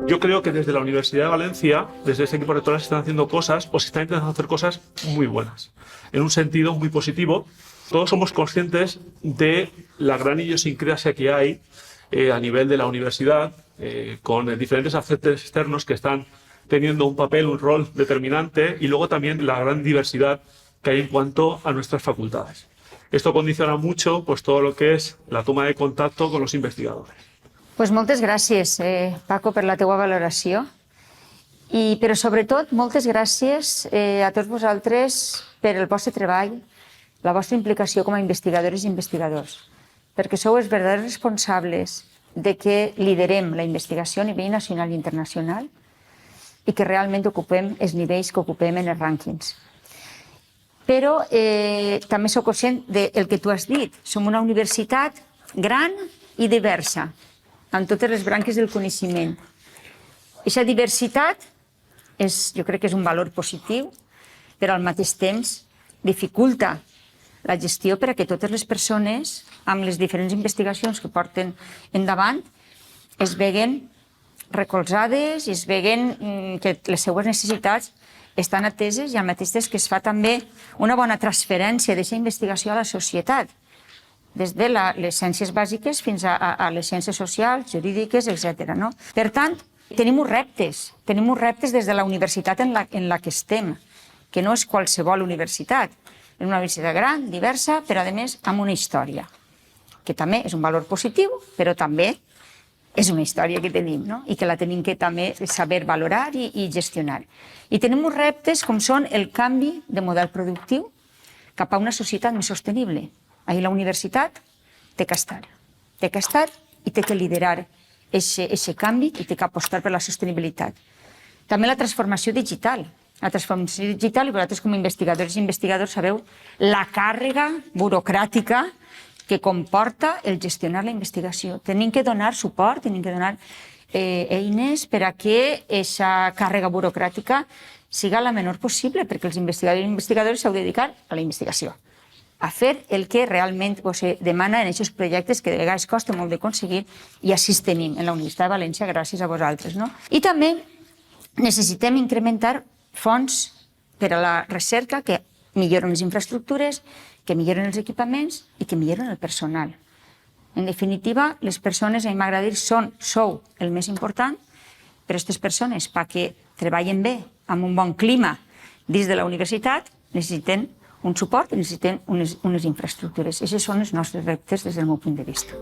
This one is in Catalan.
Yo creo que desde la Universidad de Valencia, desde este equipo rectoral, se están haciendo cosas, o se están intentando hacer cosas muy buenas, en un sentido muy positivo. Todos somos conscientes de la gran idiosincrasia que hay a nivel de la universidad, con diferentes agentes externos que están teniendo un papel, un rol determinante, y luego también la gran diversidad que hay en cuanto a nuestras facultades. Esto condiciona mucho pues, todo lo que és la toma de contacto con los investigadores. Pues moltes gràcies, Paco, per la teua valoració. Però sobretot, moltes gràcies a tots vosaltres per el vostre treball, la vostra implicació com a investigadores i investigadors, perquè sou els verdaders responsables de que liderem la investigació a nivell nacional i internacional i que realment ocupem els nivells que ocupem en els rànquings. Però també sóc conscient del que tu has dit. Som una universitat gran i diversa, amb totes les branques del coneixement. Aquesta diversitat jo crec que és un valor positiu, però al mateix temps dificulta la gestió per a que totes les persones, amb les diferents investigacions que porten endavant, es veguen recolzades i es veguen que les seues necessitats estan ateses i al mateix temps que es fa també una bona transferència d'aquesta investigació a la societat, des de les ciències bàsiques fins a les ciències socials, jurídiques, etc. Per tant, tenim uns reptes des de la universitat en la que estem, que no és qualsevol universitat. És una universitat gran, diversa, però a més amb una història, que també és un valor positiu, però també és una història que tenim, i que la tenim que també saber valorar i gestionar. I tenim uns reptes com són el canvi de model productiu cap a una societat més sostenible. Ahir la universitat té que estar i té que liderar aquest canvi i té que apostar per la sostenibilitat. També la transformació digital. La transformació digital, i vosaltres com a investigadors i investigadors sabeu la càrrega burocràtica que comporta el gestionar la investigació. Tenim que donar suport, tenim que donar eines per a que aquesta càrrega burocràtica siga la menor possible, perquè els investigadors i investigadores s'heu de dedicar a la investigació, a fer el que realment se demana en aquests projectes que de vegades costa molt d'aconseguir, i així tenim en la Universitat de València gràcies a vosaltres. I també necessitem incrementar fons per a la recerca que milloren les infraestructures, que milloren els equipaments i que milloren el personal. En definitiva, les persones, a mi m'agrada dir, sou el més important, però aquestes persones, perquè treballen bé, amb un bon clima dins de la universitat, necessiten un suport i necessiten unes infraestructures. Aquests són els nostres reptes des del meu punt de vista.